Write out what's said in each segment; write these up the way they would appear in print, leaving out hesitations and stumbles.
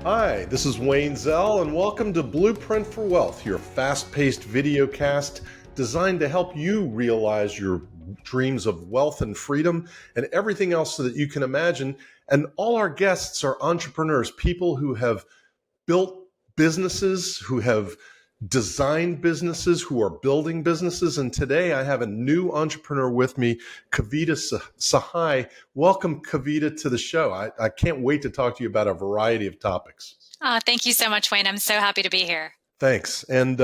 Hi, this is Wayne Zell, and welcome to Blueprint for Wealth, your fast-paced video cast designed to help you realize your dreams of wealth and freedom and everything else so that you can imagine. And all our guests are entrepreneurs, people who have built businesses, who have designed businesses, who are building businesses. And today I have a new entrepreneur with me, Kavita Sahai. Welcome, Kavita, to the show. I can't wait to talk to you about a variety of topics. Thank you so much, Wayne. I'm so happy to be here. Thanks. And,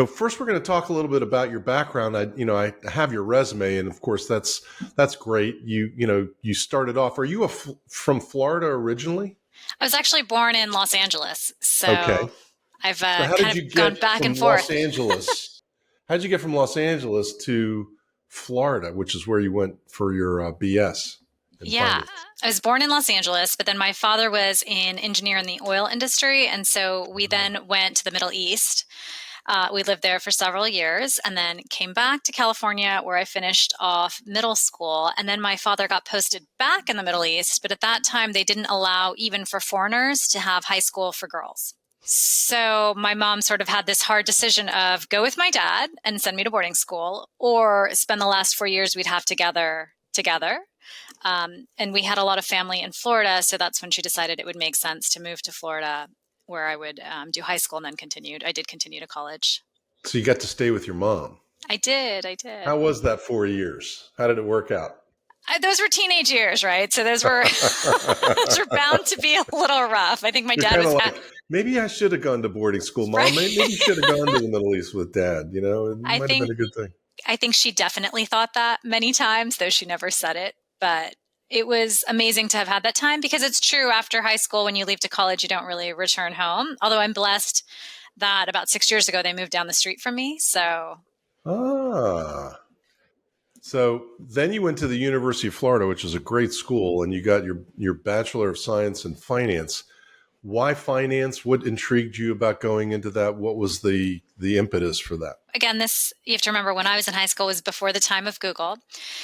first we're going to talk a little bit about your background. I have your resume, and of course that's great. You started off, are you from Florida originally? I was actually born in Los Angeles, so okay. I've gone back and forth. How'd you get from Los Angeles to Florida, which is where you went for your BS? Yeah, I was born in Los Angeles, but then my father was an engineer in the oil industry, and so we then went to the Middle East. We lived there for several years and then came back to California, where I finished off middle school. And then my father got posted back in the Middle East, but at that time they didn't allow even for foreigners to have high school for girls. So my mom sort of had this hard decision of go with my dad and send me to boarding school, or spend the last 4 years we'd have together. And we had a lot of family in Florida, so that's when she decided it would make sense to move to Florida, where I would do high school and then continued. I did continue to college. So you got to stay with your mom. I did. How was that 4 years? How did it work out? Those were teenage years, right? So those were those were bound to be a little rough. I think my dad was like, maybe I should have gone to boarding school, Mom. Right? Maybe you should have gone to the Middle East with Dad. It might have been a good thing. I think she definitely thought that many times, though she never said it. But it was amazing to have had that time, because it's true, after high school, when you leave to college, you don't really return home. Although I'm blessed that about 6 years ago, they moved down the street from me. So then you went to the University of Florida, which is a great school, and you got your Bachelor of Science in Finance. Why finance? What intrigued you about going into that? What was the impetus for that? Again, this, you have to remember, when I was in high school was before the time of Google.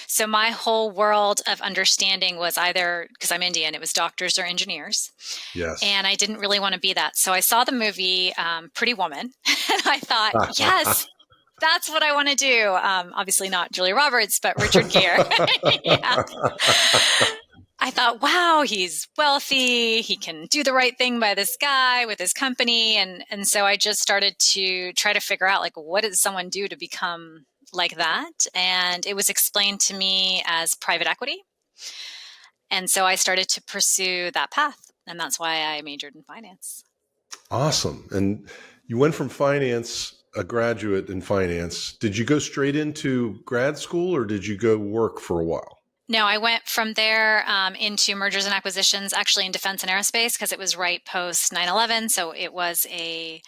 So my whole world of understanding was either, because I'm Indian, it was doctors or engineers. Yes. And I didn't really want to be that. So I saw the movie Pretty Woman, and I thought, yes, that's what I want to do. Obviously not Julia Roberts, but Richard Gere. Yeah. I thought, wow, he's wealthy. He can do the right thing by this guy with his company. And so I just started to try to figure out, like, what does someone do to become like that? And it was explained to me as private equity. And so I started to pursue that path. And that's why I majored in finance. Awesome. And you went from finance, a graduate in finance. Did you go straight into grad school, or did you go work for a while? No, I went from there into mergers and acquisitions, actually in defense and aerospace, because it was right post 9/11. So it was a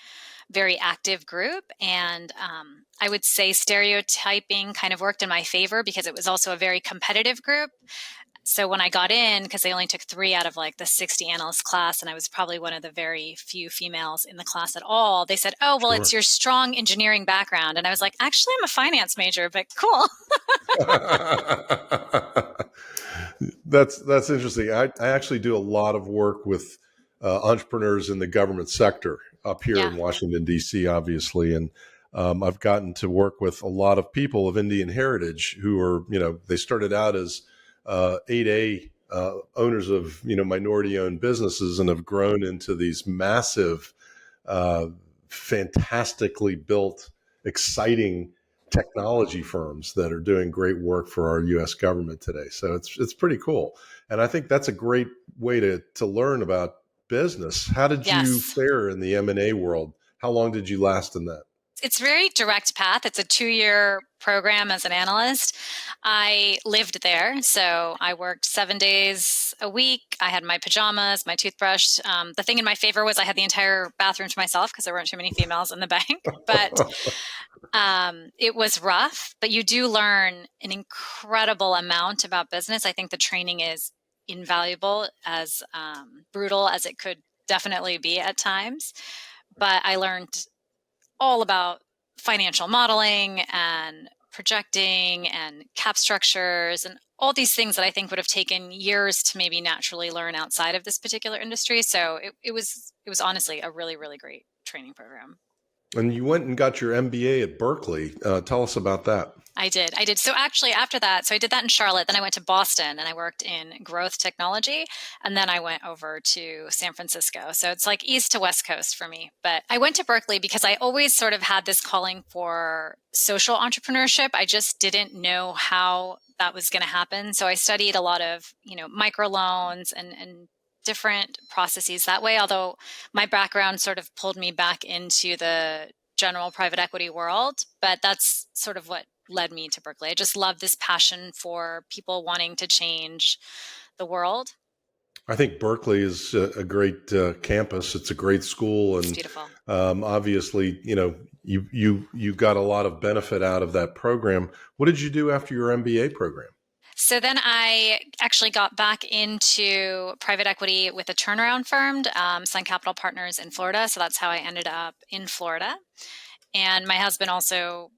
very active group. And I would say stereotyping kind of worked in my favor, because it was also a very competitive group. So when I got in, because they only took 3 out of like the 60 analyst class, and I was probably one of the very few females in the class at all, they said, oh, well, It's your strong engineering background. And I was like, actually, I'm a finance major, but cool. That's interesting. I actually do a lot of work with entrepreneurs in the government sector up here in Washington, D.C., obviously. And I've gotten to work with a lot of people of Indian heritage who are, they started out as 8A owners of, minority-owned businesses, and have grown into these massive, fantastically built, exciting technology firms that are doing great work for our U.S. government today. So it's pretty cool. And I think that's a great way to learn about business. How did you fare in the M&A world? How long did you last in that? It's very direct path. It's a 2-year program as an analyst. I lived there. So I worked 7 days a week. I had my pajamas, my toothbrush. The thing in my favor was I had the entire bathroom to myself, because there weren't too many females in the bank. But it was rough, but you do learn an incredible amount about business. I think the training is invaluable, as brutal as it could definitely be at times. But I learned all about financial modeling and projecting and cap structures and all these things that I think would have taken years to maybe naturally learn outside of this particular industry. So it was honestly a really, really great training program. And you went and got your MBA at Berkeley. Tell us about that. I did. So actually after that, so I did that in Charlotte, then I went to Boston and I worked in growth technology. And then I went over to San Francisco. So it's like east to west coast for me. But I went to Berkeley because I always sort of had this calling for social entrepreneurship. I just didn't know how that was going to happen. So I studied a lot of, microloans and different processes that way. Although my background sort of pulled me back into the general private equity world, but that's sort of what led me to Berkeley. I just love this passion for people wanting to change the world. I think Berkeley is a great campus. It's a great school, and it's beautiful. Obviously, you got a lot of benefit out of that program. What did you do after your MBA program? So then I actually got back into private equity with a turnaround firm, Sun Capital Partners in Florida. So that's how I ended up in Florida. And my husband also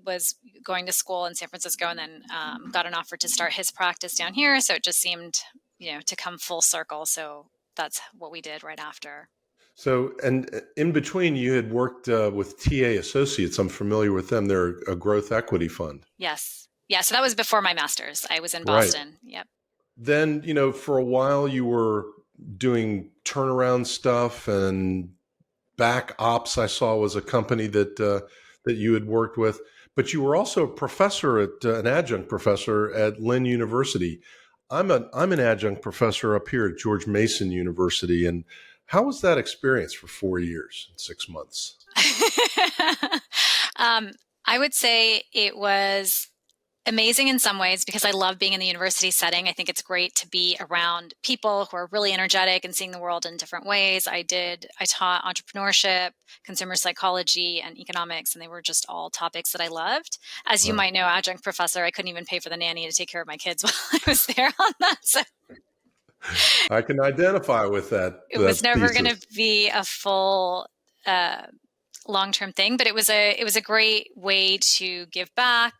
was going to school in San Francisco and then got an offer to start his practice down here. So it just seemed, to come full circle. So that's what we did right after. So, and in between, you had worked with TA Associates. I'm familiar with them. They're a growth equity fund. Yes. Yeah, so that was before my master's. I was in Boston. Right. Yep. Then, for a while you were doing turnaround stuff, and Back Ops I saw was a company that you had worked with. But you were also a professor an adjunct professor at Lynn University. I'm an adjunct professor up here at George Mason University. And how was that experience for 4 years and 6 months? I would say it was amazing in some ways because I love being in the university setting. I think it's great to be around people who are really energetic and seeing the world in different ways. I taught entrepreneurship, consumer psychology, and economics, and they were just all topics that I loved. As you might know, adjunct professor, I couldn't even pay for the nanny to take care of my kids while I was there on that. So I can identify with that. It was never going to be a full long-term thing, but it was a great way to give back.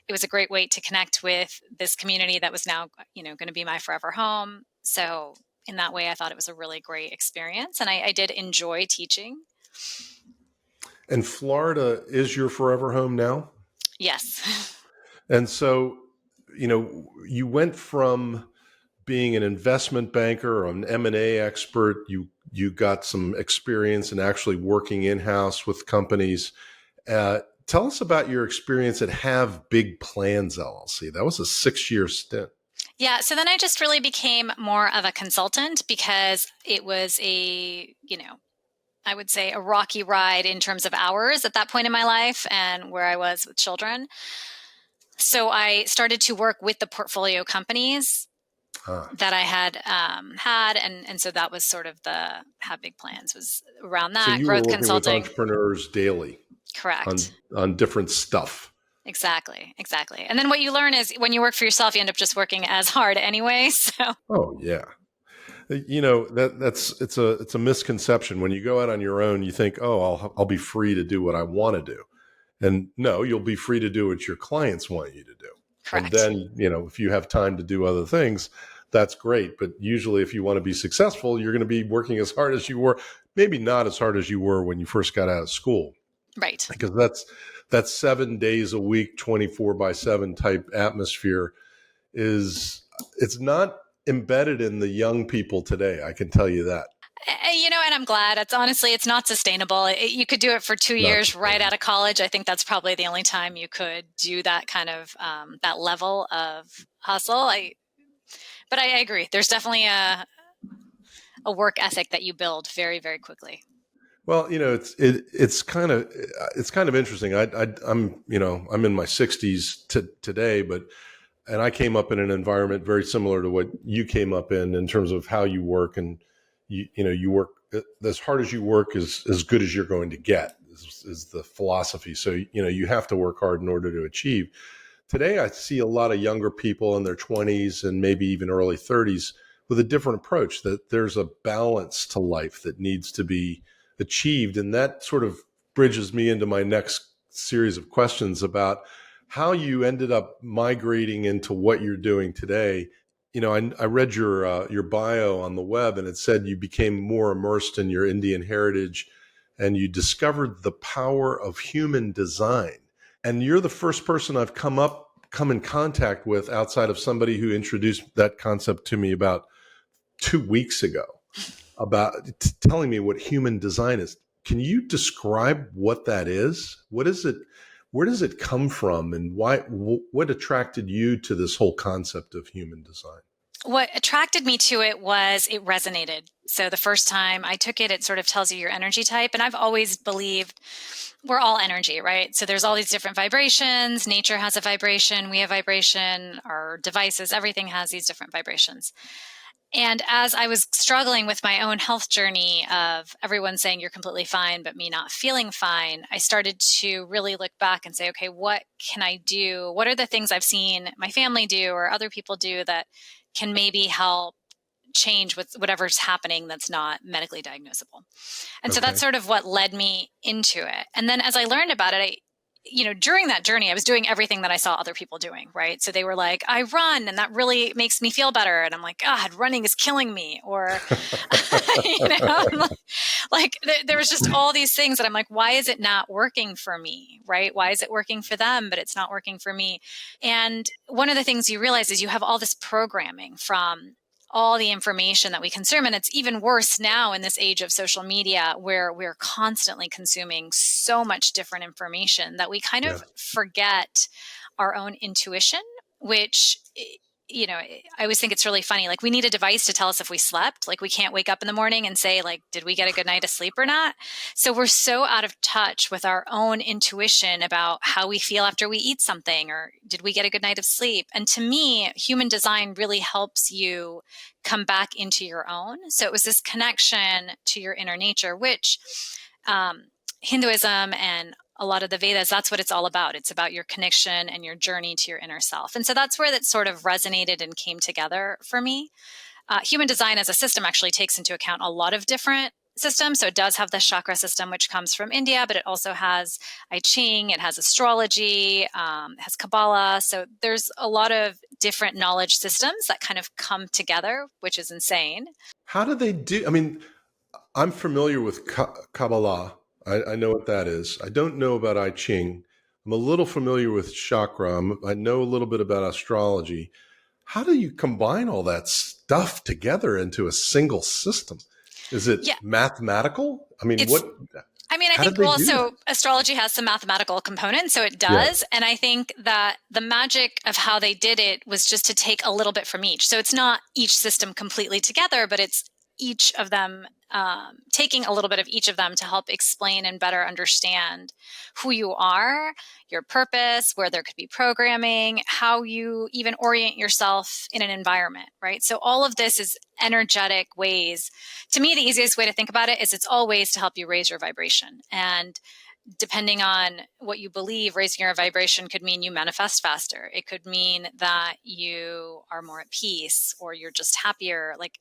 It was a great way to connect with this community that was now, going to be my forever home. So in that way, I thought it was a really great experience. And I did enjoy teaching. And Florida is your forever home now? Yes. And so, you went from being an investment banker or an M&A expert, you got some experience in actually working in-house with companies. Tell us about your experience at Have Big Plans LLC. That was a 6-year stint. Yeah. So then I just really became more of a consultant because it was I would say a rocky ride in terms of hours at that point in my life and where I was with children. So I started to work with the portfolio companies that I had had. And so that was sort of the Have Big Plans was around that. So you growth were working consulting. with entrepreneurs daily. Correct. On different stuff. Exactly. And then what you learn is when you work for yourself, you end up just working as hard anyway. So. Oh yeah. It's a misconception. When you go out on your own, you think, oh, I'll be free to do what I want to do. And no, you'll be free to do what your clients want you to do. Correct. And then, if you have time to do other things, that's great. But usually if you want to be successful, you're going to be working as hard as you were, maybe not as hard as you were when you first got out of school. Right. Because that's 7 days a week, 24/7 type atmosphere it's not embedded in the young people today. I can tell you that. And I'm glad. It's not sustainable. You could do it for 2 years right out of college. I think that's probably the only time you could do that kind of that level of hustle. But I agree. There's definitely a work ethic that you build very, very quickly. Well, it's kind of interesting. I'm in my 60s today, and I came up in an environment very similar to what you came up in terms of how you work, and you work as hard as you work is as good as you're going to get is the philosophy. So you have to work hard in order to achieve. Today, I see a lot of younger people in their 20s and maybe even early 30s with a different approach. That there's a balance to life that needs to be achieved. And that sort of bridges me into my next series of questions about how you ended up migrating into what you're doing today. I read your bio on the web, and it said you became more immersed in your Indian heritage, and you discovered the power of human design. And you're the first person I've come in contact with outside of somebody who introduced that concept to me about 2 weeks ago, about telling me what human design is. Can you describe what that is? What is it? Where does it come from, and why? What attracted you to this whole concept of human design? What attracted me to it was it resonated. So the first time I took it, it sort of tells you your energy type. And I've always believed we're all energy, right? So there's all these different vibrations. Nature has a vibration. We have vibration. Our devices, everything has these different vibrations. And as I was struggling with my own health journey of everyone saying you're completely fine, but me not feeling fine, I started to really look back and say, okay, what can I do? What are the things I've seen my family do or other people do that can maybe help change with whatever's happening that's not medically diagnosable? And so that's Okay. sort of what led me into it. And then as I learned about it, during that journey, I was doing everything that I saw other people doing, right? So they were like, I run and that really makes me feel better. And I'm like, God, running is killing me. Or, I'm like there was just all these things that I'm like, why is it not working for me, right? Why is it working for them, but it's not working for me? And one of the things you realize is you have all this programming from all the information that we consume. And it's even worse now in this age of social media where we're constantly consuming so much different information that we kind Yeah. of forget our own intuition, which, I always think it's really funny. Like we need a device to tell us if we slept. Like we can't wake up in the morning and say, like, did we get a good night of sleep or not? So we're so out of touch with our own intuition about how we feel after we eat something, or did we get a good night of sleep? And to me, human design really helps you come back into your own. So it was this connection to your inner nature, which Hinduism and a lot of the Vedas, that's what it's all about. It's about your connection and your journey to your inner self. And so that's where that sort of resonated and came together for me. Human design as a system actually takes into account a lot of different systems. So it does have the chakra system, which comes from India, but it also has I Ching, it has astrology, it has Kabbalah. So there's a lot of different knowledge systems that kind of come together, which is insane. How do they do? I mean, I'm familiar with Kabbalah. I know what that is. I don't know about I Ching. I'm a little familiar with chakra. I know a little bit about astrology. How do you combine all that stuff together into a single system? Is it Yeah, mathematical? I mean, it's I how did think, they well, do that? so astrology has some mathematical components, so it Yeah. does. And I think that the magic of how they did it was just to take a little bit from each. So it's not each system completely together, but it's each of them taking a little bit of each of them to help explain and better understand who you are, your purpose, where there could be programming, how you even orient yourself in an environment, right? So all of this is energetic ways. To me, the easiest way to think about it is it's all ways to help you raise your vibration. And depending on what you believe, raising your vibration could mean you manifest faster. It could mean that you are more at peace or you're just happier. Like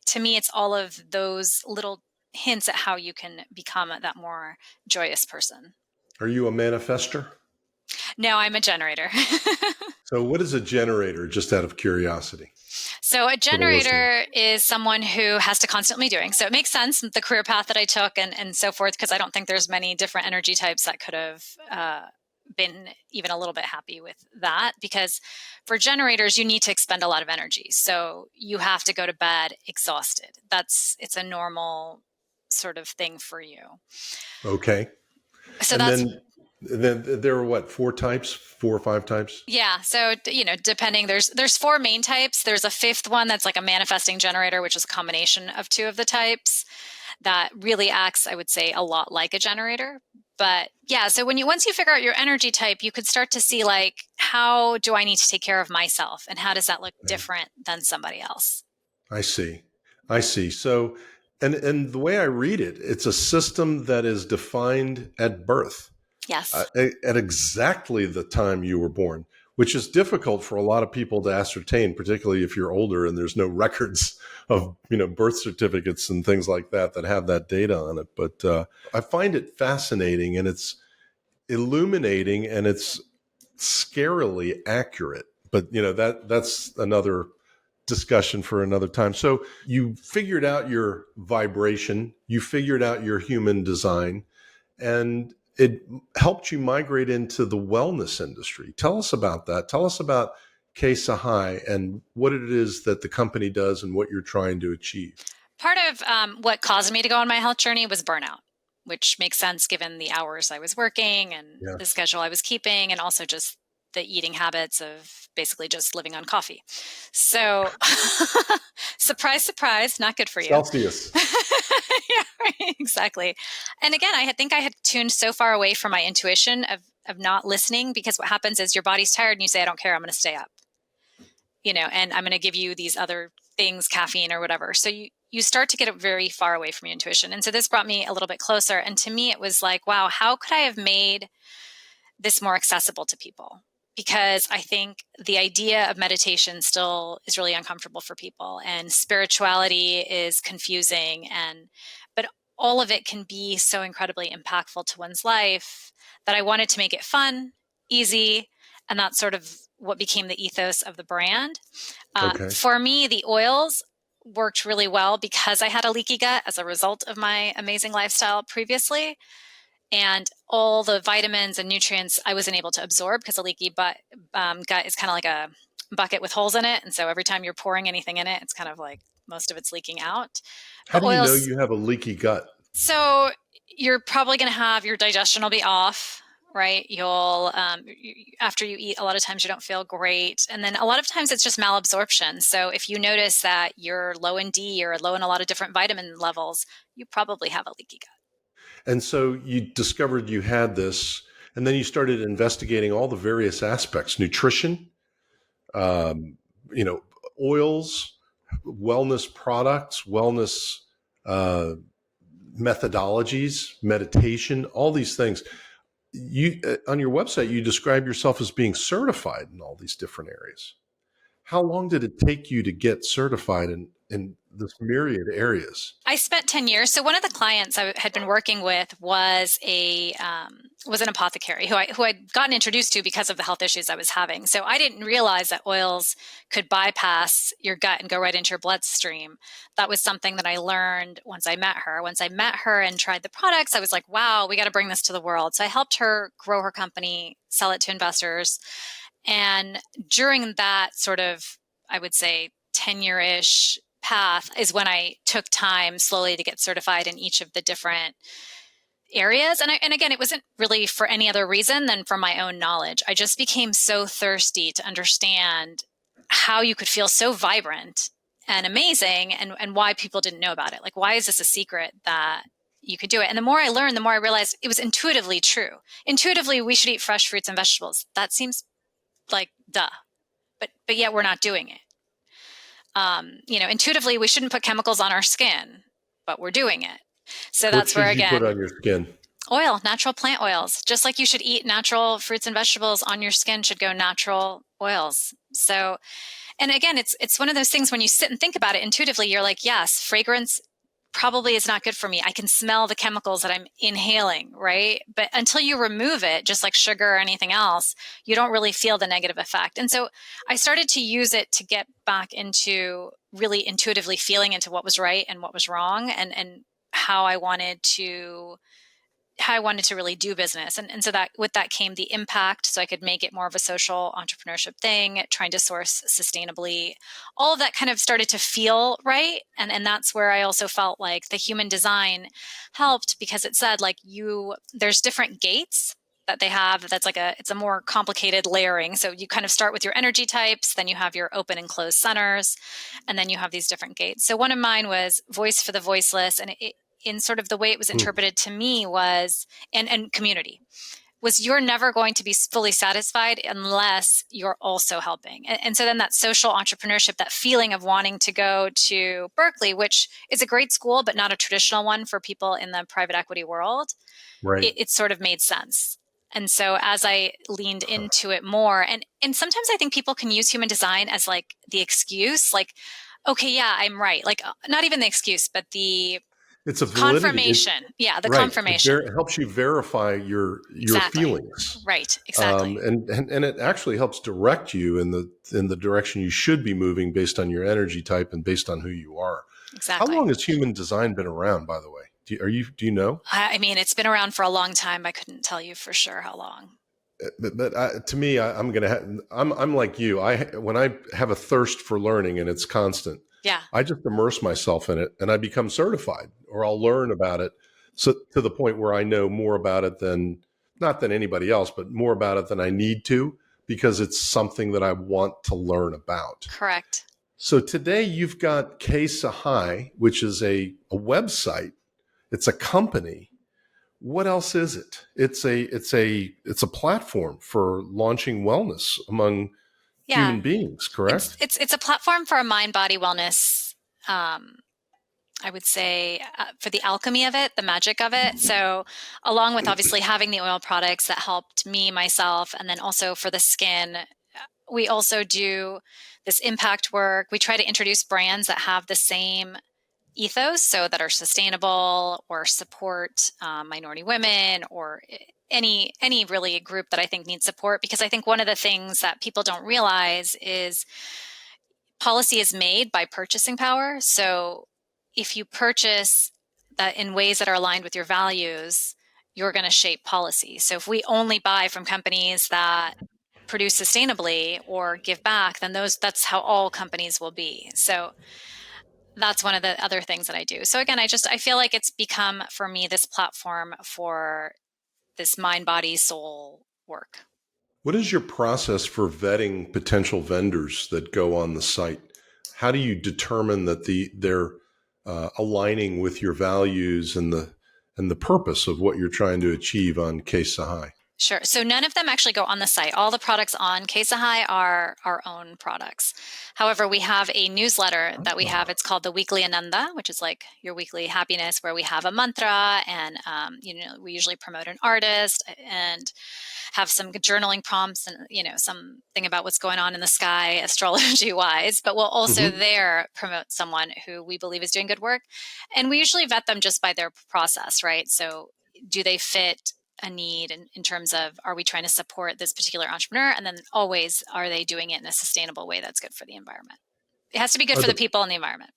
to me, it's all of those little hints at how you can become that more joyous person. Are you a manifester? No, I'm a generator. So, what is a generator, just out of curiosity, So a for the listener? generator is someone who has to constantly be doing. So it makes sense, the career path that I took and so forth, because I don't think there's many different energy types that could have been even a little bit happy with that. Because for generators, you need to expend a lot of energy. So you have to go to bed exhausted. It's a normal sort of thing for you. Okay. So And that's then there are what, four or five types? Yeah. So, depending, there's four main types. There's a fifth one that's like a manifesting generator, which is a combination of two of the types that really acts, I would say, a lot like a generator. But yeah, so once you figure out your energy type, you could start to see like, how do I need to take care of myself? And how does that look Yeah. different than somebody else? I see. I see. So, and the way I read it, it's a system that is defined at birth, Yes. at exactly the time you were born, which is difficult for a lot of people to ascertain, particularly if you're older and there's no records of birth certificates and things like that have that data on it. But I find it fascinating, and it's illuminating, and it's scarily accurate. But that's another discussion for another time. So you figured out your vibration, you figured out your human design, and it helped you migrate into the wellness industry. Tell us about that. Tell us about Kavita Sahai and what it is that the company does and what you're trying to achieve. Part of what caused me to go on my health journey was burnout, which makes sense given the hours I was working and the Yes. schedule I was keeping, and also just the eating habits of basically just living on coffee. So, surprise, surprise, not good for you. Celsius. Yeah, right, exactly. And again, think I had tuned so far away from my intuition of not listening, because what happens is your body's tired and you say, I don't care, I'm going to stay up, and I'm going to give you these other things, caffeine or whatever. So you start to get very far away from your intuition. And so this brought me a little bit closer. And to me, it was like, wow, how could I have made this more accessible to people? Because I think the idea of meditation still is really uncomfortable for people, and spirituality is confusing, but all of it can be so incredibly impactful to one's life that I wanted to make it fun, easy, and that's sort of what became the ethos of the brand. Okay. For me, the oils worked really well because I had a leaky gut as a result of my amazing lifestyle previously. And all the vitamins and nutrients I wasn't able to absorb, because a leaky gut is kind of like a bucket with holes in it. And so every time you're pouring anything in it, it's kind of like most of it's leaking out. How The do you know oils, you have a leaky gut? so you're probably going to have your digestion will be off, right? You'll, after you eat, a lot of times you don't feel great. And then a lot of times it's just malabsorption. So if you notice that you're low in D or low in a lot of different vitamin levels, you probably have a leaky gut. And so you discovered you had this, and then you started investigating all the various aspects: nutrition, um, you know, oils, wellness products, wellness uh, methodologies, meditation, all these things. You on your website, you describe yourself as being certified in all these different areas. How long did it take you to get certified in this myriad areas? I spent 10 years. So one of the clients I had been working with was was an apothecary who I'd gotten introduced to because of the health issues I was having. So I didn't realize that oils could bypass your gut and go right into your bloodstream. That was something that I learned once I met her. Once I met her and tried the products, I was like, wow, we got to bring this to the world. So I helped her grow her company, sell it to investors. And during that sort of, I would say, 10-year-ish path is when I took time slowly to get certified in each of the different areas. And again, it wasn't really for any other reason than for my own knowledge. I just became so thirsty to understand how you could feel so vibrant and amazing, and why people didn't know about it. Like, why is this a secret that you could do it? And the more I learned, the more I realized it was intuitively true. Intuitively, we should eat fresh fruits and vegetables. That seems like duh, but yet we're not doing it. Intuitively, we shouldn't put chemicals on our skin, but we're doing it. So What that's where, should you put again, on your skin? oil, natural plant oils, just like you should eat natural fruits and vegetables, on your skin should go natural oils. So, and again, it's one of those things when you sit and think about it intuitively, you're like, yes, fragrance probably is not good for me. I can smell the chemicals that I'm inhaling, right? But until you remove it, just like sugar or anything else, you don't really feel the negative effect. And so I started to use it to get back into really intuitively feeling into what was right and what was wrong, and how I wanted to really do business. And so that with that came the impact, so I could make it more of a social entrepreneurship thing, trying to source sustainably. All of that kind of started to feel right. And that's where I also felt like the human design helped, because it said like there's different gates that they have. It's a more complicated layering. So you kind of start with your energy types, then you have your open and closed centers, and then you have these different gates. So one of mine was voice for the voiceless, and in sort of the way it was interpreted to me was, and community, was you're never going to be fully satisfied unless you're also helping. And so then that social entrepreneurship, that feeling of wanting to go to Berkeley, which is a great school, but not a traditional one for people in the private equity world, Right. it sort of made sense. And so as I leaned into it more, and sometimes I think people can use human design as like the excuse, like, okay, yeah, I'm right. Like, not even the excuse, but It's a validity. Confirmation. Yeah, the Right. confirmation. It helps you verify your Exactly. feelings. Right. Exactly. And it actually helps direct you in the direction you should be moving based on your energy type and based on who you are. How Exactly. long has human design been around, by the way? Do you know? I mean, it's been around for a long time. I couldn't tell you for sure how long. But to me, I'm like you. When I have a thirst for learning and it's constant, Yeah. I just immerse myself in it and I become certified, or I'll learn about it. So to the point where I know more about it than not than anybody else, but more about it than I need to, because it's something that I want to learn about. Correct. So today you've got Kavita Sahai, which is a website. It's a company. What else is it? It's a platform for launching wellness among Yeah. human beings, It's correct? it's it's a platform for mind body wellness. I would say for the alchemy of it, the magic of it. So, along with obviously having the oil products that helped me, myself, and then also for the skin, we also do this impact work. We try to introduce brands that have the same ethos, so that are sustainable or support minority women or any really group that I think needs support. Because I think one of the things that people don't realize is policy is made by purchasing power. So if you purchase that in ways that are aligned with your values, you're going to shape policy. So if we only buy from companies that produce sustainably or give back, then that's how all companies will be. So that's one of the other things that I do. So again, I feel like it's become for me this platform for this mind, body, soul work. What is your process for vetting potential vendors that go on the site? How do you determine that they're aligning with your values and the purpose of what you're trying to achieve on Case Sahai? Sure. So none of them actually go on the site. All the products on Kavita Sahai are our own products. However, we have a newsletter that we have. It's called the Weekly Ananda, which is like your weekly happiness, where we have a mantra and, we usually promote an artist and have some journaling prompts and, something about what's going on in the sky astrology wise. But we'll also Mm-hmm. there promote someone who we believe is doing good work. And we usually vet them just by their process, right? So do they fit a need in terms of, are we trying to support this particular entrepreneur? And then always, are they doing it in a sustainable way that's good for the environment? It has to be good Are for the the people and the environment.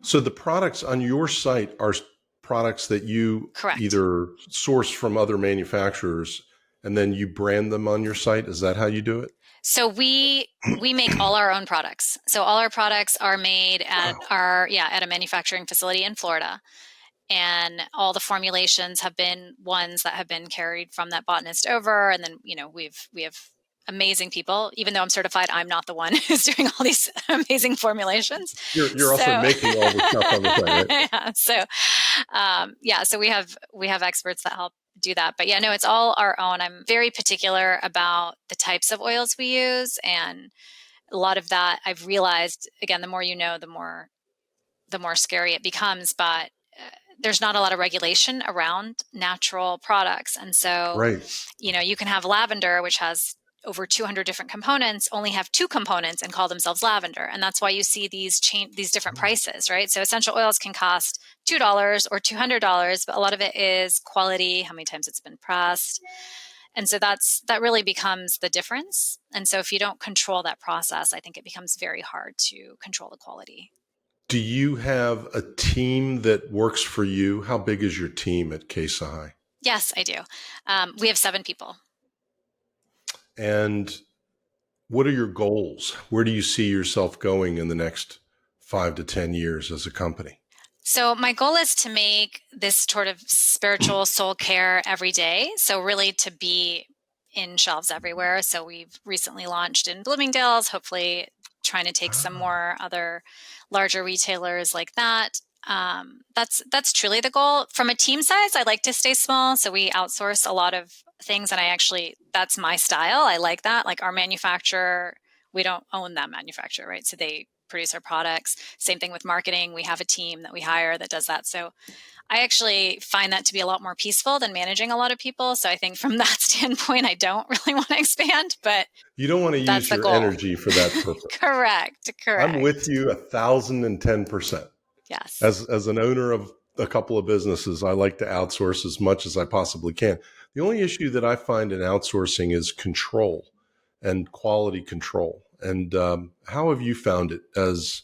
So the products on your site are products that you Correct. either source from other manufacturers and then you brand them on your site. Is that how you do it? So we make all our own products. So all our products are made at at a manufacturing facility in Florida. And all the formulations have been ones that have been carried from that botanist over. And then, we have amazing people. Even though I'm certified, I'm not the one who's doing all these amazing formulations. You're also So, making all the stuff on the site, right? so we have experts that help do that. But yeah, no, it's all our own. I'm very particular about the types of oils we use, and a lot of that I've realized. Again, the more you know, the more scary it becomes. But there's not a lot of regulation around natural products. And so, Right. you can have lavender, which has over 200 different components, only have 2 components and call themselves lavender. And that's why you see these different prices, right? So essential oils can cost $2 or $200, but a lot of it is quality, how many times it's been pressed. And so that really becomes the difference. And so if you don't control that process, I think it becomes very hard to control the quality. Do you have a team that works for you? How big is your team at Case Sahai? Yes, I do. We have 7 people. And what are your goals? Where do you see yourself going in the next 5 to 10 years as a company? So my goal is to make this sort of spiritual soul care every day. So really to be in shelves everywhere. So we've recently launched in Bloomingdale's, hopefully trying to take some more other larger retailers like that. That's truly the goal. From a team size, I like to stay small. So we outsource a lot of things, and that's my style. I like that. Like our manufacturer, we don't own that manufacturer, right? So they produce our products. Same thing with marketing. We have a team that we hire that does that. So I actually find that to be a lot more peaceful than managing a lot of people. So I think from that standpoint, I don't really want to expand, but you don't want to use your energy for that purpose. Correct. I'm with you 1,010%. Yes. As an owner of a couple of businesses. I like to outsource as much as I possibly can. The only issue that I find in outsourcing is control and quality control. And how have you found it as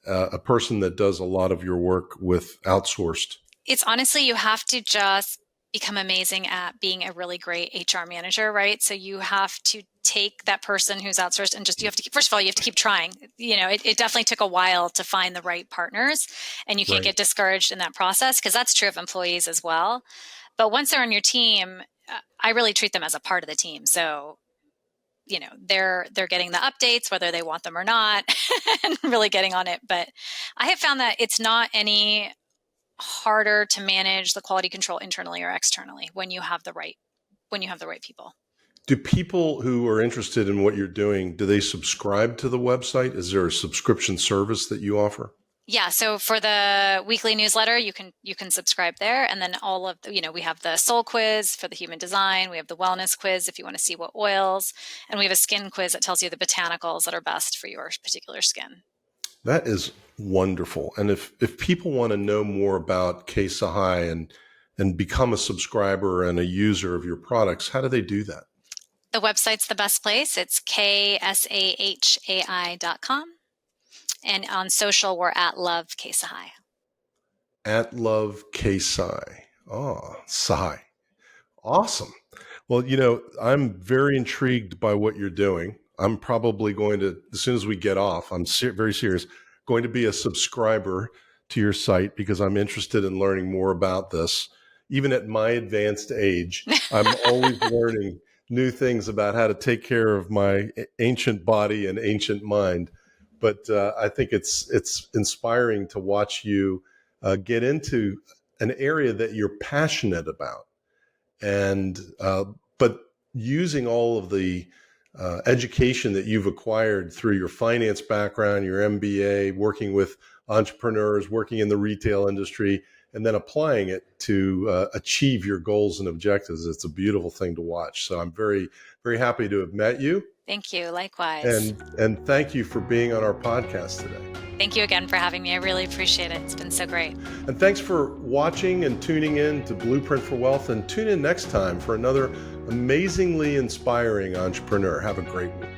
a person that does a lot of your work with outsourced? It's honestly, you have to just become amazing at being a really great HR manager, right? So you have to take that person who's outsourced and just, you have to, first of all, you have to keep trying. It definitely took a while to find the right partners, and you can't get discouraged in that process, because that's true of employees as well. But once they're on your team, I really treat them as a part of the team. So, they're getting the updates, whether they want them or not, and really getting on it. But I have found that it's not any harder to manage the quality control internally or externally when you have the right people. Do people who are interested in what you're doing, do they subscribe to the website? Is there a subscription service that you offer? Yeah, so for the weekly newsletter, you can subscribe there, and then all of we have the soul quiz for the human design, we have the wellness quiz if you want to see what oils, and we have a skin quiz that tells you the botanicals that are best for your particular skin. That is wonderful. And if people want to know more about Kavita Sahai and become a subscriber and a user of your products, how do they do that? The website's the best place. It's ksahai.com. And on social, we're at Love Kavita Sahai. At Love Kavita Sahai. Oh, Sahai. Awesome. Well, I'm very intrigued by what you're doing. I'm probably going to, as soon as we get off, I'm very serious, going to be a subscriber to your site because I'm interested in learning more about this. Even at my advanced age, I'm always learning new things about how to take care of my ancient body and ancient mind. But I think it's inspiring to watch you get into an area that you're passionate about, and but using all of the education that you've acquired through your finance background, your MBA, working with entrepreneurs, working in the retail industry, and then applying it to achieve your goals and objectives. It's a beautiful thing to watch. So I'm very, very happy to have met you. Thank you. Likewise. And thank you for being on our podcast today. Thank you again for having me. I really appreciate it. It's been so great. And thanks for watching and tuning in to Blueprint for Wealth. And tune in next time for another amazingly inspiring entrepreneur. Have a great week.